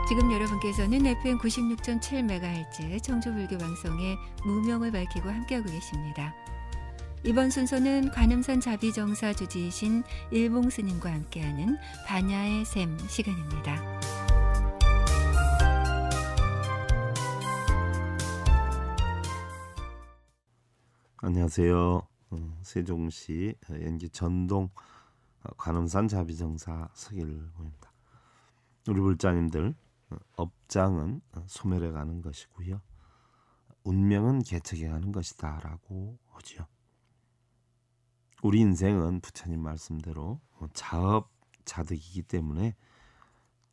지금 여러분께서는 FM 96.7MHz 청주불교 방송의 무명을 밝히고 함께하고 계십니다. 이번 순서는 관음산 자비정사 주지이신 일봉 스님과 함께하는 반야의 샘 시간입니다. 안녕하세요. 세종시 연기 전동 관음산 자비정사 서길보입니다. 우리 불자님들, 업장은 소멸해 가는 것이고요, 운명은 개척해 가는 것이다 라고 하죠. 우리 인생은 부처님 말씀대로 자업자득이기 때문에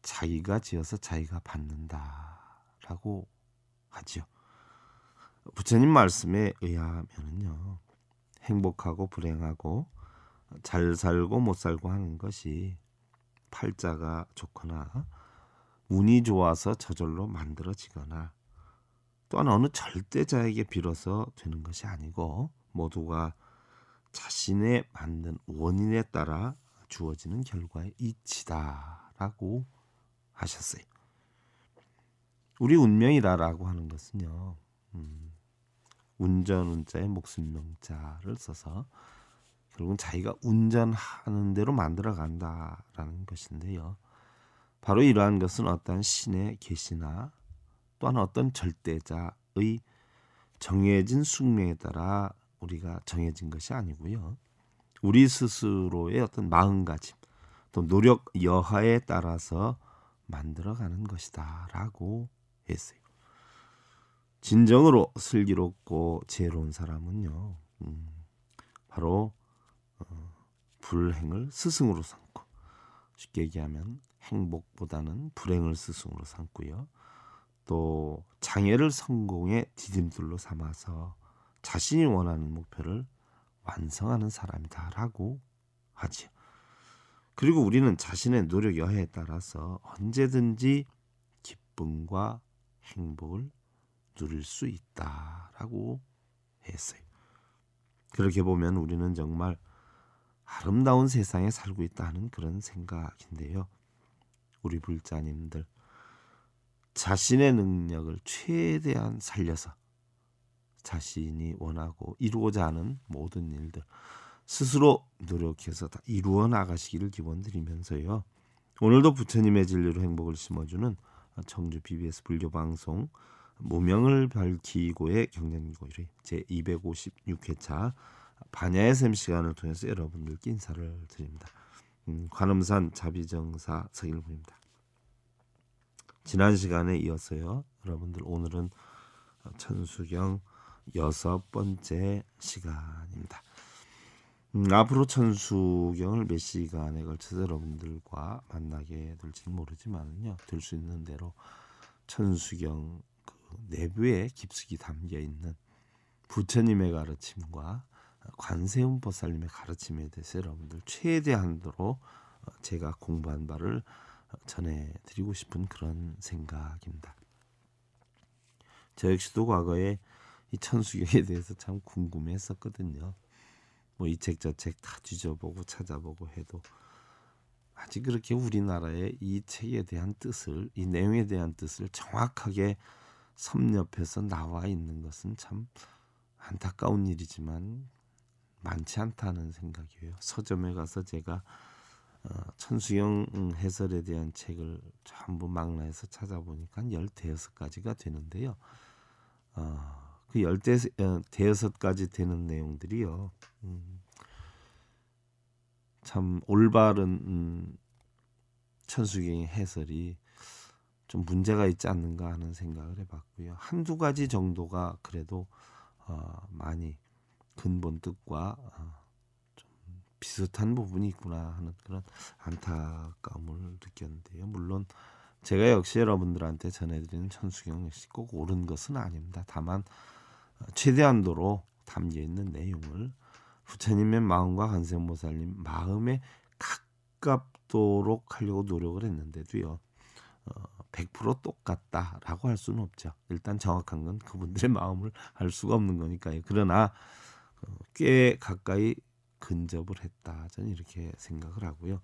자기가 지어서 자기가 받는다 라고 하죠. 부처님 말씀에 의하면은요, 행복하고 불행하고 잘 살고 못 살고 하는 것이 팔자가 좋거나 운이 좋아서 저절로 만들어지거나 또한 어느 절대자에게 빌어서 되는 것이 아니고 모두가 자신의 만든 원인에 따라 주어지는 결과의 이치다라고 하셨어요. 우리 운명이라고 하는 것은요, 운전자의 목숨명자를 써서 결국은 자기가 운전하는 대로 만들어 간다라는 것인데요, 바로 이러한 것은 어떤 신의 계시나 또한 어떤 절대자의 정해진 숙명에 따라 우리가 정해진 것이 아니고요, 우리 스스로의 어떤 마음가짐 또 노력 여하에 따라서 만들어가는 것이다 라고 했어요. 진정으로 슬기롭고 지혜로운 사람은요, 바로 불행을 스승으로 삼고, 쉽게 얘기하면 행복보다는 불행을 스승으로 삼고요, 또 장애를 성공의 디딤돌로 삼아서 자신이 원하는 목표를 완성하는 사람이다 라고 하지요. 그리고 우리는 자신의 노력 여하에 따라서 언제든지 기쁨과 행복을 누릴 수 있다라고 했어요. 그렇게 보면 우리는 정말 아름다운 세상에 살고 있다는 그런 생각인데요, 우리 불자님들, 자신의 능력을 최대한 살려서 자신이 원하고 이루고자 하는 모든 일들 스스로 노력해서 다 이루어 나가시기를 기원드리면서요, 오늘도 부처님의 진리로 행복을 심어주는 청주 BBS 불교방송 무명을 밝히고의 경전기고일의 제256회차 반야의 샘 시간을 통해서 여러분들께 인사를 드립니다. 관음산 자비정사 서길보입니다. 지난 시간에 이어서요, 여러분들 오늘은 천수경 6번째 시간입니다. 앞으로 천수경을 몇 시간에 걸쳐서 여러분들과 만나게 될지는 모르지만요, 될 수 있는 대로 천수경 그 내부에 깊숙이 담겨 있는 부처님의 가르침과 관세음 보살님의 가르침에 대해서 여러분들 최대한도로 제가 공부한 바를 전해드리고 싶은 그런 생각입니다. 저 역시도 과거에 이 천수경에 대해서 참 궁금했었거든요. 뭐 이 책 저 책 다 뒤져보고 찾아보고 해도 아직 그렇게 우리나라의 이 책에 대한 뜻을, 이 내용에 대한 뜻을 정확하게 섭렵해서 나와 있는 것은 참 안타까운 일이지만 많지 않다는 생각이에요. 서점에 가서 제가 천수경 해설에 대한 책을 전부 망라해서 찾아보니까 15가지가 되는데요. 그 15가지 되는 내용들이요, 참 올바른 천수경의 해설이 좀 문제가 있지 않는가 하는 생각을 해봤고요. 한두 가지 정도가 그래도 많이 근본 뜻과 좀 비슷한 부분이 있구나 하는 그런 안타까움을 느꼈는데요. 물론 제가 역시 여러분들한테 전해드리는 천수경 역시 꼭 옳은 것은 아닙니다. 다만 최대한도로 담겨있는 내용을 부처님의 마음과 관세음보살님 마음에 가깝도록 하려고 노력을 했는데도요, 100% 똑같다라고 할 수는 없죠. 일단 정확한 건 그분들의 마음을 알 수가 없는 거니까요. 그러나 꽤 가까이 근접을 했다. 저는 이렇게 생각을 하고요.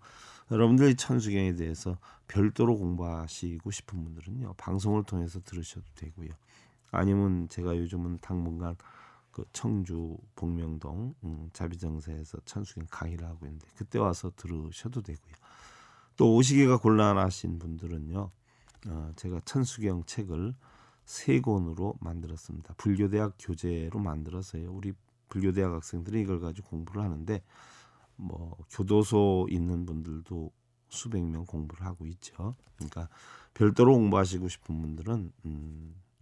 여러분들이 천수경에 대해서 별도로 공부하시고 싶은 분들은요, 방송을 통해서 들으셔도 되고요. 아니면 제가 요즘은 당분간 그 청주 복명동 자비정사에서 천수경 강의를 하고 있는데 그때 와서 들으셔도 되고요. 또 오시기가 곤란하신 분들은요, 제가 천수경 책을 3권으로 만들었습니다. 불교대학 교재로 만들어서요. 우리 불교대학 학생들이 이걸 가지고 공부를 하는데 뭐 교도소 있는 분들도 수백 명 공부를 하고 있죠. 그러니까 별도로 공부하시고 싶은 분들은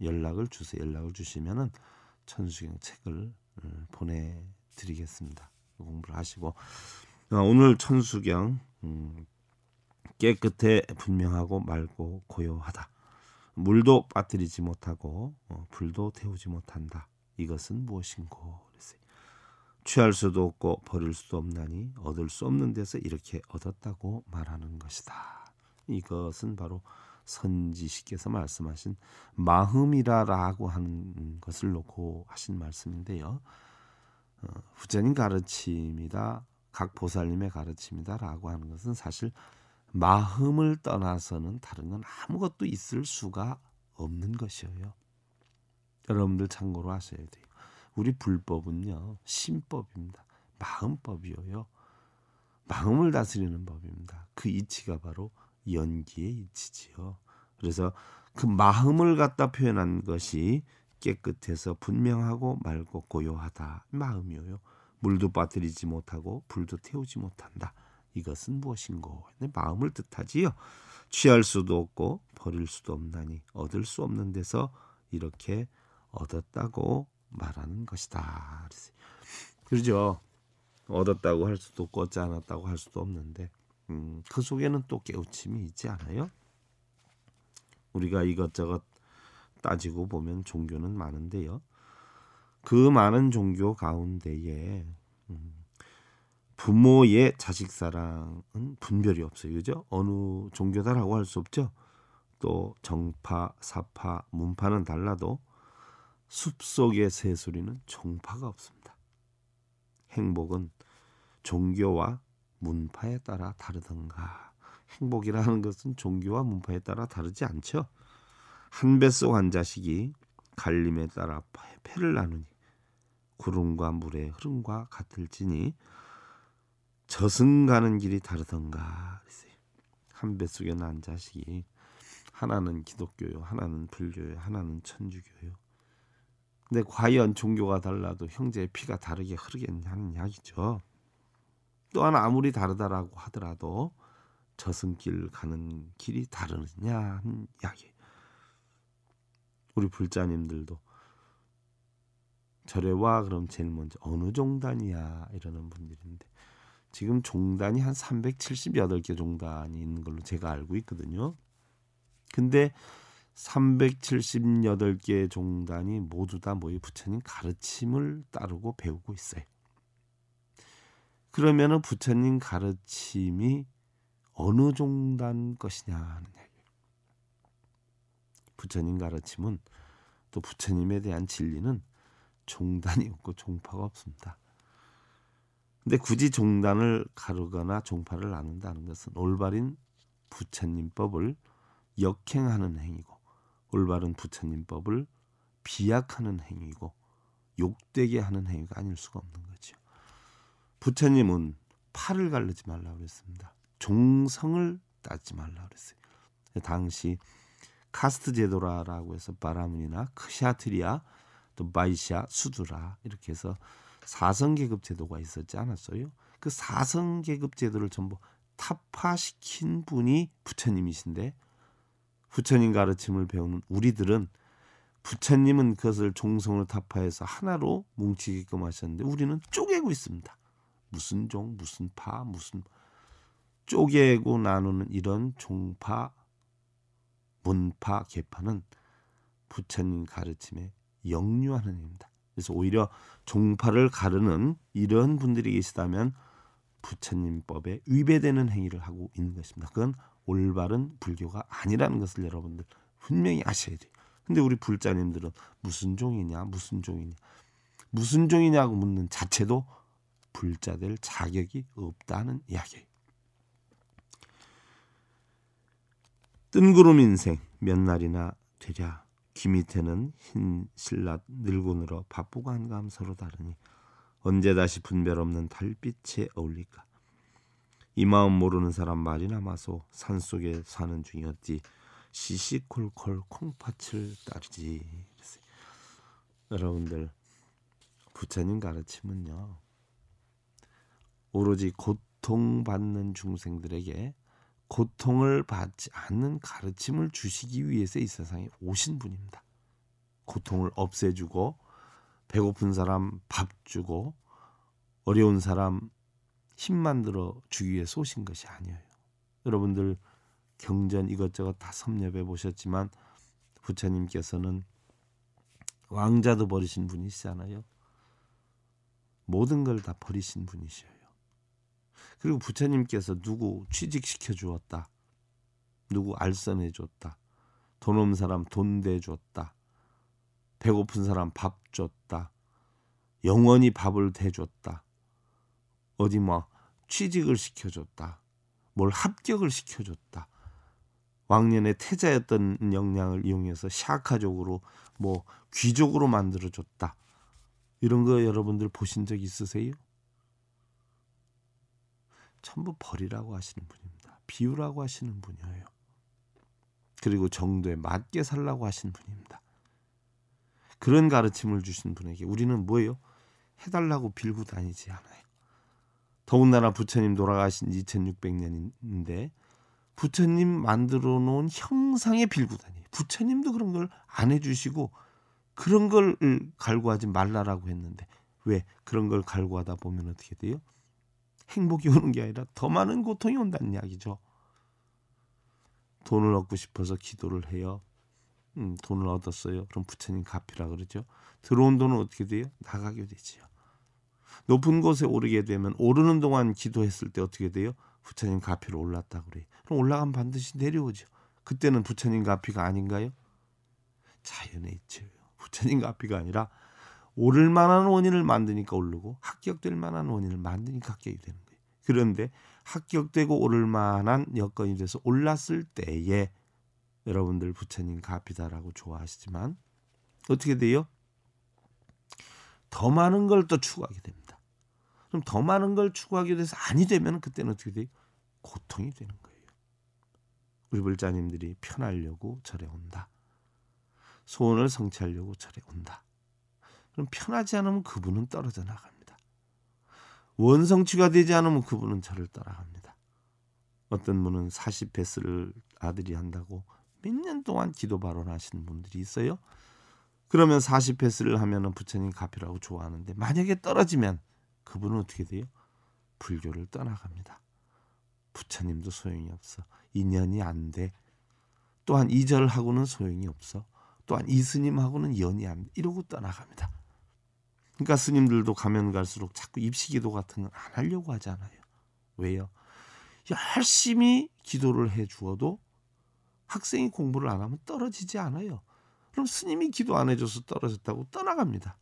연락을 주세요. 연락을 주시면은 천수경 책을 보내드리겠습니다. 공부를 하시고 오늘 천수경 깨끗해 분명하고 맑고 고요하다. 물도 빠뜨리지 못하고 불도 태우지 못한다. 이것은 무엇인고? 그랬어요. 취할 수도 없고 버릴 수도 없나니 얻을 수 없는 데서 이렇게 얻었다고 말하는 것이다. 이것은 바로 선지시께서 말씀하신 마음이라라고 하는 것을 놓고 하신 말씀인데요. 부처님 가르침이다, 각 보살님의 가르침이다라고 하는 것은 사실 마음을 떠나서는 다른 건 아무것도 있을 수가 없는 것이에요. 여러분들 참고로 하셔야 돼요. 우리 불법은요, 심법입니다. 마음법이에요. 마음을 다스리는 법입니다. 그 이치가 바로 연기의 이치지요. 그래서 그 마음을 갖다 표현한 것이 깨끗해서 분명하고 맑고 고요하다. 마음이에요. 물도 빠뜨리지 못하고 불도 태우지 못한다. 이것은 무엇인고? 마음을 뜻하지요. 취할 수도 없고 버릴 수도 없나니 얻을 수 없는 데서 이렇게 얻었다고 말하는 것이다. 그렇죠. 얻었다고 할 수도 없고 얻지 않았다고 할 수도 없는데 그 속에는 또 깨우침이 있지 않아요? 우리가 이것저것 따지고 보면 종교는 많은데요. 그 많은 종교 가운데에 부모의 자식 사랑은 분별이 없어요. 그죠? 어느 종교다라고 할 수 없죠. 또 정파, 사파, 문파는 달라도 숲속의 새소리는 종파가 없습니다. 행복은 종교와 문파에 따라 다르던가. 행복이라는 것은 종교와 문파에 따라 다르지 않죠. 한 뱃속 한 자식이 갈림에 따라 패를 나누니 구름과 물의 흐름과 같을지니 저승가는 길이 다르던가. 한 뱃속에 난 자식이 하나는 기독교요, 하나는 불교요, 하나는 천주교요. 근데 과연 종교가 달라도 형제의 피가 다르게 흐르겠냐는 이야기죠. 또한 아무리 다르다라고 하더라도 저승길 가는 길이 다르느냐 하는 이야기. 우리 불자님들도 절에 와 그럼 제일 먼저 어느 종단이야 이러는 분들인데 지금 종단이 한 378개 종단이 있는 걸로 제가 알고 있거든요. 근데 378개 종단이 모두 다 뭐예요? 부처님 가르침을 따르고 배우고 있어요. 그러면은 부처님 가르침이 어느 종단 것이냐 하는 얘기예요. 부처님 가르침은 또 부처님에 대한 진리는 종단이 없고 종파가 없습니다. 근데 굳이 종단을 가르거나 종파를 나눈다는 것은 올바른 부처님법을 역행하는 행위고 올바른 부처님법을 비약하는 행위고 욕되게 하는 행위가 아닐 수가 없는 거죠. 부처님은 팔을 가르지 말라고 그랬습니다. 종성을 따지지 말라고 그랬어요. 당시 카스트 제도라고 해서 바라문이나 크샤트리아, 또 바이샤, 수두라 이렇게 해서 4성계급 제도가 있었지 않았어요? 그 4성계급 제도를 전부 타파시킨 분이 부처님이신데 부처님 가르침을 배우는 우리들은 부처님은 그것을 종성을 타파해서 하나로 뭉치게끔 하셨는데 우리는 쪼개고 있습니다. 무슨 종, 무슨 파, 무슨 쪼개고 나누는 이런 종파, 문파, 계파는 부처님 가르침에 역류하는 행위입니다. 그래서 오히려 종파를 가르는 이런 분들이 계시다면 부처님법에 위배되는 행위를 하고 있는 것입니다. 그건 올바른 불교가 아니라는 것을 여러분들 분명히 아셔야 돼요. 근데 우리 불자님들은 무슨 종이냐 무슨 종이냐 무슨 종이냐고 묻는 자체도 불자 될 자격이 없다는 이야기예요. 뜬구름 인생 몇 날이나 되랴. 귀 밑에는 흰 실랏 늙은으로 바쁘고 한가함 서로 다르니 언제 다시 분별 없는 달빛에 어울릴까. 이 마음 모르는 사람 말이나 마소. 산속에 사는 중이었디 시시콜콜 콩팥을 따르지. 여러분들, 부처님 가르침은요, 오로지 고통받는 중생들에게 고통을 받지 않는 가르침을 주시기 위해서 이 세상에 오신 분입니다. 고통을 없애주고 배고픈 사람 밥 주고 어려운 사람 힘 만들어 주기 위해서 오신 것이 아니에요. 여러분들 경전 이것저것 다 섭렵해 보셨지만 부처님께서는 왕자도 버리신 분이시잖아요. 모든 걸 다 버리신 분이셔요. 그리고 부처님께서 누구 취직시켜 주었다, 누구 알선해 줬다, 돈 없는 사람 돈 대 줬다, 배고픈 사람 밥 줬다, 영원히 밥을 대줬다, 어디 뭐 취직을 시켜줬다, 뭘 합격을 시켜줬다, 왕년에 태자였던 역량을 이용해서 샤카족으로 뭐 귀족으로 만들어줬다. 이런 거 여러분들 보신 적 있으세요? 전부 버리라고 하시는 분입니다. 비우라고 하시는 분이에요. 그리고 정도에 맞게 살라고 하시는 분입니다. 그런 가르침을 주신 분에게 우리는 뭐예요? 해달라고 빌고 다니지 않아요. 더군다나 부처님 돌아가신 2600년인데 부처님 만들어 놓은 형상에 빌고 다녀요. 부처님도 그런 걸 안 해주시고 그런 걸 갈구하지 말라라고 했는데 왜 그런 걸 갈구하다 보면 어떻게 돼요? 행복이 오는 게 아니라 더 많은 고통이 온다는 이야기죠. 돈을 얻고 싶어서 기도를 해요. 돈을 얻었어요. 그럼 부처님 갚이라 그러죠. 들어온 돈은 어떻게 돼요? 나가게 되지요. 높은 곳에 오르게 되면 오르는 동안 기도했을 때 어떻게 돼요? 부처님 가피로 올랐다 그래요. 그럼 올라가면 반드시 내려오죠. 그때는 부처님 가피가 아닌가요? 자연의 이치예요. 부처님 가피가 아니라 오를 만한 원인을 만드니까 오르고 합격될 만한 원인을 만드니까 합격이 되는 거예요. 그런데 합격되고 오를 만한 여건이 돼서 올랐을 때에 여러분들 부처님 가피다라고 좋아하시지만 어떻게 돼요? 더 많은 걸 또 추구하게 됩니다. 그럼 더 많은 걸 추구하게 돼서 아니 되면 그때는 어떻게 돼요? 고통이 되는 거예요. 우리 불자님들이 편하려고 절에 온다. 소원을 성취하려고 절에 온다. 그럼 편하지 않으면 그분은 떨어져 나갑니다. 원성취가 되지 않으면 그분은 절을 떠나갑니다. 어떤 분은 40패스를 아들이 한다고 몇 년 동안 기도 발언하시는 분들이 있어요. 그러면 40패스를 하면은 부처님 가피라고 좋아하는데 만약에 떨어지면 그분은 어떻게 돼요? 불교를 떠나갑니다. 부처님도 소용이 없어. 인연이 안 돼. 또한 이절하고는 소용이 없어. 또한 이 스님하고는 연이 안 돼. 이러고 떠나갑니다. 그러니까 스님들도 가면 갈수록 자꾸 입시기도 같은 건 안 하려고 하잖아요. 왜요? 열심히 기도를 해 주어도 학생이 공부를 안 하면 떨어지지 않아요. 그럼 스님이 기도 안 해줘서 떨어졌다고 떠나갑니다.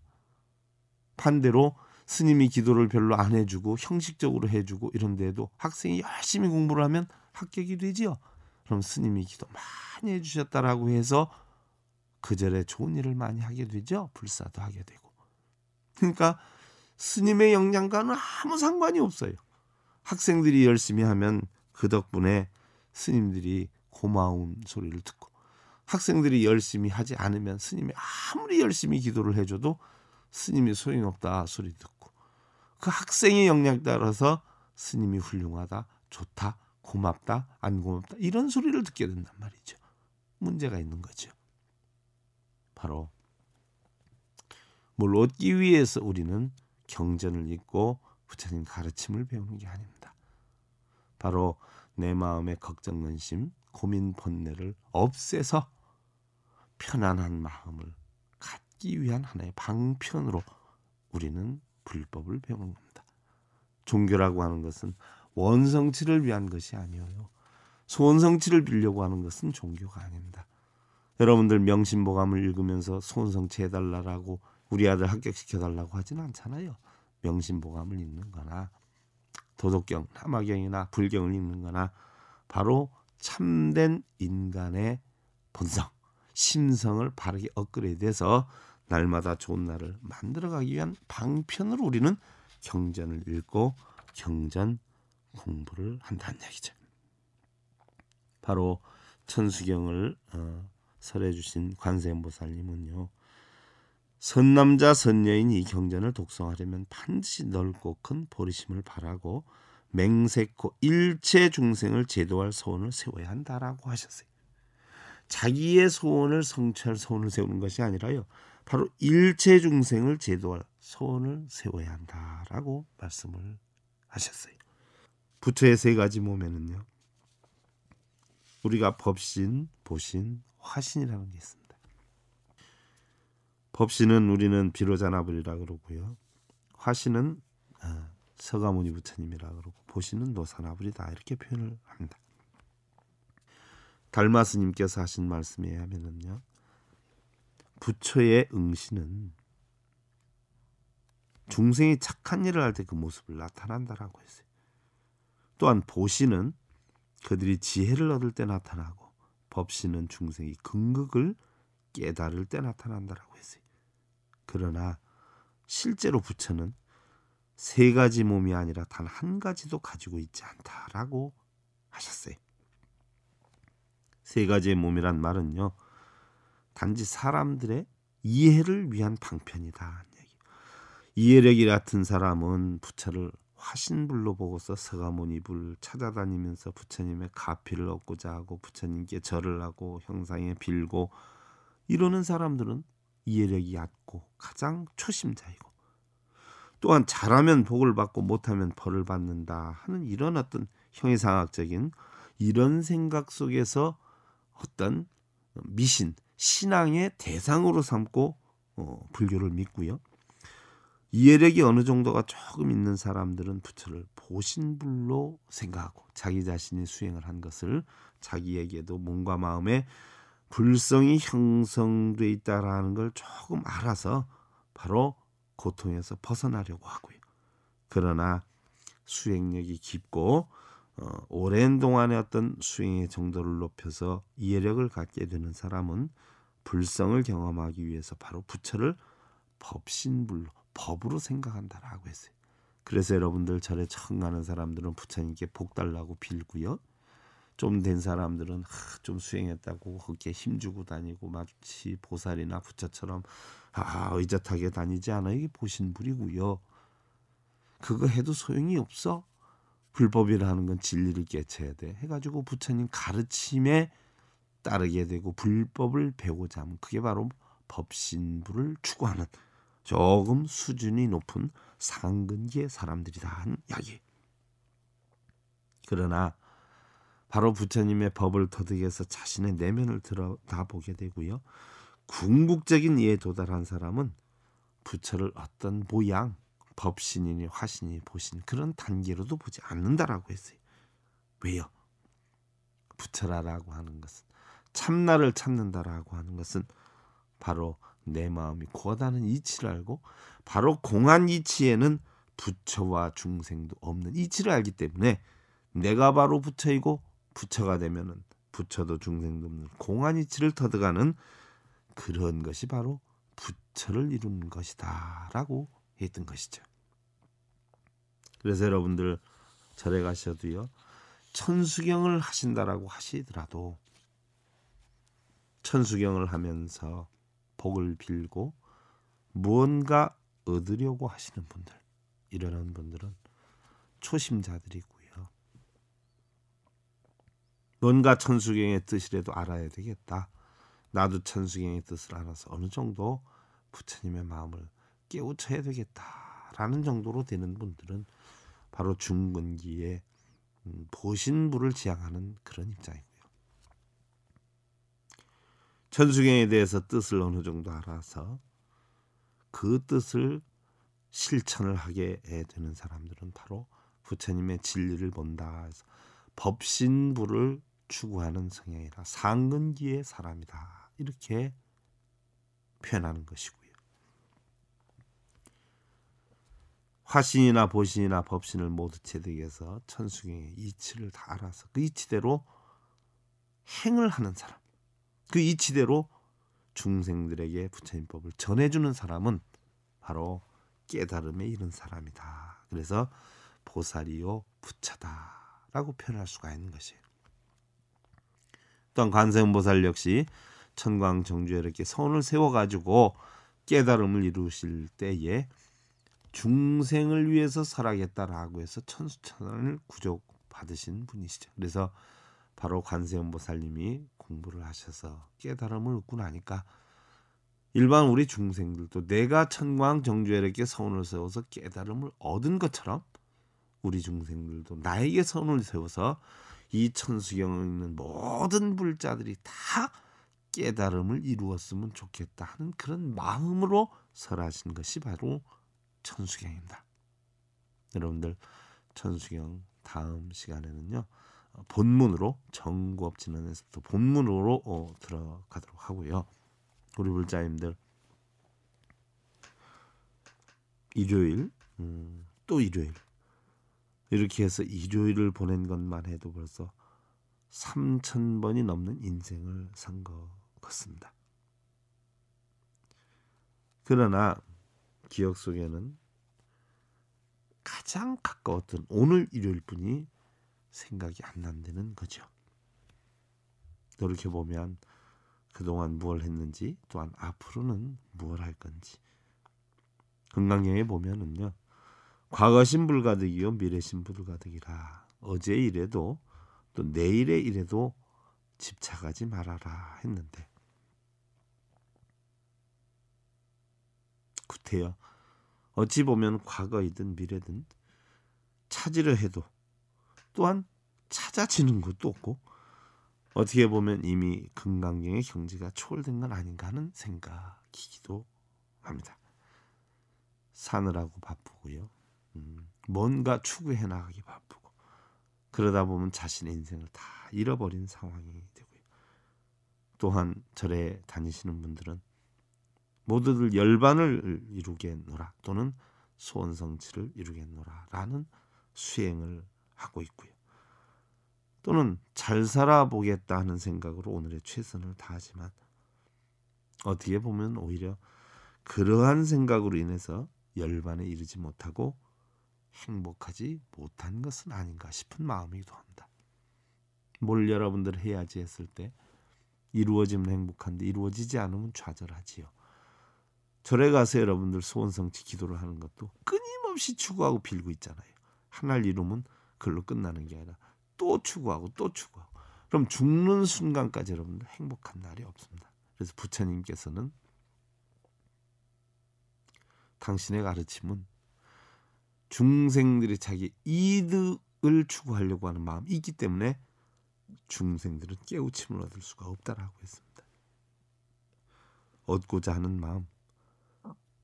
반대로 스님이 기도를 별로 안 해주고 형식적으로 해주고 이런 데에도 학생이 열심히 공부를 하면 합격이 되지요. 그럼 스님이 기도 많이 해주셨다라고 해서 그 절에 좋은 일을 많이 하게 되죠. 불사도 하게 되고. 그러니까 스님의 역량과는 아무 상관이 없어요. 학생들이 열심히 하면 그 덕분에 스님들이 고마운 소리를 듣고, 학생들이 열심히 하지 않으면 스님이 아무리 열심히 기도를 해줘도 스님이 소용없다 소리 듣고, 그 학생의 역량에 따라서 스님이 훌륭하다, 좋다, 고맙다, 안 고맙다 이런 소리를 듣게 된단 말이죠. 문제가 있는 거죠. 바로 뭘 얻기 위해서 우리는 경전을 읽고 부처님 가르침을 배우는 게 아닙니다. 바로 내 마음의 걱정, 근심, 고민, 번뇌를 없애서 편안한 마음을 갖기 위한 하나의 방편으로 우리는 불법을 배우는 겁니다. 종교라고 하는 것은 원성치를 위한 것이 아니에요. 소원성치를 빌려고 하는 것은 종교가 아닙니다. 여러분들 명심보감을 읽으면서 소원성치 해달라고 우리 아들 합격시켜달라고 하진 않잖아요. 명심보감을 읽는 거나 도덕경, 남화경이나 불경을 읽는 거나 바로 참된 인간의 본성, 심성을 바르게 업그레이드해서 날마다 좋은 날을 만들어가기 위한 방편으로 우리는 경전을 읽고 경전 공부를 한다는 얘기죠. 바로 천수경을 설해 주신 관세음보살님은요, 선남자 선여인이 이 경전을 독송하려면 반드시 넓고 큰 보리심을 바라고 맹세코 일체 중생을 제도할 소원을 세워야 한다라고 하셨어요. 자기의 소원을 성취할 소원을 세우는 것이 아니라요, 바로 일체 중생을 제도할 소원을 세워야 한다라고 말씀을 하셨어요. 부처의 세 가지 몸에는요, 우리가 법신, 보신, 화신이라는 게 있습니다. 법신은 우리는 비로자나불이라 그러고요, 화신은 서가모니 부처님이라 그러고, 보신은 노사나불이다 이렇게 표현을 합니다. 달마 스님께서 하신 말씀에 의하면은요, 부처의 응시는 중생이 착한 일을 할 때 그 모습을 나타난다라고 했어요. 또한 보신은 그들이 지혜를 얻을 때 나타나고, 법신은 중생이 긍극을 깨달을 때 나타난다라고 했어요. 그러나 실제로 부처는 세 가지 몸이 아니라 단 한 가지도 가지고 있지 않다라고 하셨어요. 세 가지의 몸이란 말은요, 단지 사람들의 이해를 위한 방편이다. 이해력이 같은 사람은 부처를 화신불로 보고서 서가모니불 찾아다니면서 부처님의 가피를 얻고자 하고 부처님께 절을 하고 형상에 빌고 이러는 사람들은 이해력이 얕고 가장 초심자이고, 또한 잘하면 복을 받고 못하면 벌을 받는다 하는 이런 어떤 형이상학적인 이런 생각 속에서 어떤 미신, 신앙의 대상으로 삼고 불교를 믿고요. 이해력이 어느 정도가 조금 있는 사람들은 부처를 보신불로 생각하고 자기 자신이 수행을 한 것을 자기에게도 몸과 마음에 불성이 형성돼 있다라는 걸 조금 알아서 바로 고통에서 벗어나려고 하고요. 그러나 수행력이 깊고 오랜 동안의 어떤 수행의 정도를 높여서 이해력을 갖게 되는 사람은 불성을 경험하기 위해서 바로 부처를 법신불로, 법으로 생각한다라고 했어요. 그래서 여러분들 절에 처음 가는 사람들은 부처님께 복 달라고 빌고요, 좀 된 사람들은 좀 수행했다고 그렇게 힘주고 다니고 마치 보살이나 부처처럼 의젓하게 다니지 않아. 이게 보신불이고요. 그거 해도 소용이 없어. 불법이라는 건 진리를 깨쳐야 돼 해가지고 부처님 가르침에 따르게 되고 불법을 배우고자 하면 그게 바로 법신불을 추구하는 조금 수준이 높은 상근기의 사람들이다 하는 이야기. 그러나 바로 부처님의 법을 터득해서 자신의 내면을 들여다보게 되고요, 궁극적인 이해에 도달한 사람은 부처를 어떤 모양, 법신이니 화신이 보신 그런 단계로도 보지 않는다라고 했어요. 왜요? 부처라라고 하는 것은, 참나를 찾는다라고 하는 것은 바로 내 마음이 고하다는 이치를 알고, 바로 공한 이치에는 부처와 중생도 없는 이치를 알기 때문에 내가 바로 부처이고 부처가 되면은 부처도 중생도 없는 공한 이치를 터득하는 그런 것이 바로 부처를 이루는 것이다 라고 했던 것이죠. 그래서 여러분들 절에 가셔도요, 천수경을 하신다라고 하시더라도 천수경을 하면서 복을 빌고 무언가 얻으려고 하시는 분들, 이러는 분들은 초심자들이고요. 뭔가 천수경의 뜻이라도 알아야 되겠다. 나도 천수경의 뜻을 알아서 어느 정도 부처님의 마음을 깨우쳐야 되겠다라는 정도로 되는 분들은 바로 중근기에 보신불을 지향하는 그런 입장이고요. 천수경에 대해서 뜻을 어느 정도 알아서 그 뜻을 실천을 하게 되는 사람들은 바로 부처님의 진리를 본다 해서 법신불을 추구하는 성향이라 상근기의 사람이다 이렇게 표현하는 것이고요. 화신이나 보신이나 법신을 모두 제득해서 천수경의 이치를 다 알아서 그 이치대로 행을 하는 사람, 그 이치대로 중생들에게 부처님법을 전해주는 사람은 바로 깨달음에 이른 사람이다. 그래서 보살이요 부처다라고 표현할 수가 있는 것이에요. 또한 관세음보살 역시 천광정주에 이렇게 선을 세워가지고 깨달음을 이루실 때에 중생을 위해서 살아겠다라고 해서 천수천을 구족받으신 분이시죠. 그래서 바로 관세음보살님이 공부를 하셔서 깨달음을 얻고 나니까 일반 우리 중생들도 내가 천광정주에 이렇게 선을 세워서 깨달음을 얻은 것처럼 우리 중생들도 나에게 선을 세워서 이 천수경에 있는 모든 불자들이 다 깨달음을 이루었으면 좋겠다 하는 그런 마음으로 설하신 것이 바로 천수경입니다. 여러분들 천수경 다음 시간에는요 본문으로 정구업진언에서부터 본문으로 들어가도록 하고요. 우리 불자님들 일요일 또 일요일 이렇게 해서 일요일을 보낸 것만 해도 벌써 3,000번이 넘는 인생을 산 것 같습니다. 그러나 기억 속에는 가장 가까웠던 오늘 일요일뿐이 생각이 안 난다는 거죠. 돌이켜보면 그동안 무엇을 했는지 또한 앞으로는 무엇을 할 건지 금강경에 보면은요 과거신 불가득이요 미래신 불가득이라 어제의 일에도 또 내일의 일에도 집착하지 말아라 했는데 구태여 어찌 보면 과거이든 미래든 찾으려 해도 또한 찾아지는 것도 없고 어떻게 보면 이미 금강경의 경지가 초월된 건 아닌가 하는 생각이기도 합니다. 사느라고 바쁘고요. 뭔가 추구해 나가기 바쁘고 그러다 보면 자신의 인생을 다 잃어버린 상황이 되고요. 또한 절에 다니시는 분들은 모두들 열반을 이루겠노라 또는 소원성취를 이루겠노라 라는 수행을 하고 있고요. 또는 잘 살아보겠다 하는 생각으로 오늘의 최선을 다하지만 어떻게 보면 오히려 그러한 생각으로 인해서 열반에 이르지 못하고 행복하지 못한 것은 아닌가 싶은 마음이기도 합니다. 뭘 여러분들 해야지 했을 때 이루어지면 행복한데 이루어지지 않으면 좌절하지요. 절에 가서 여러분들 소원성취 기도를 하는 것도 끊임없이 추구하고 빌고 있잖아요. 하나를 이루면 그걸로 끝나는 게 아니라 또 추구하고 또 추구하고 그럼 죽는 순간까지 여러분들 행복한 날이 없습니다. 그래서 부처님께서는 당신의 가르침은 중생들이 자기 이득을 추구하려고 하는 마음이 있기 때문에 중생들은 깨우침을 얻을 수가 없다라고 했습니다. 얻고자 하는 마음,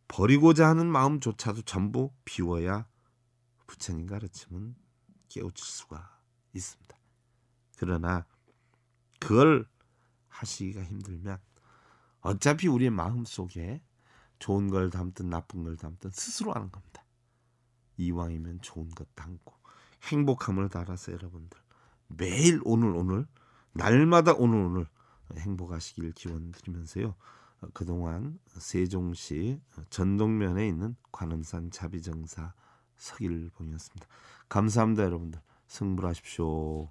버리고자 하는 마음조차도 전부 비워야 부처님 가르침은 깨우칠 수가 있습니다. 그러나 그걸 하시기가 힘들면 어차피 우리의 마음속에 좋은 걸 담든 나쁜 걸 담든 스스로 하는 겁니다. 이왕이면 좋은 것 담고 행복함을 달아서 여러분들 매일 오늘 날마다 오늘 행복하시길 기원드리면서요. 그동안 세종시 전동면에 있는 관음산 자비정사 서길봉이었습니다. 감사합니다. 여러분들 승불하십시오.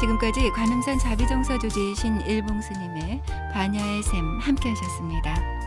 지금까지 관음산 자비정사 조지이신 일봉스님의 반야의 샘 함께 하셨습니다.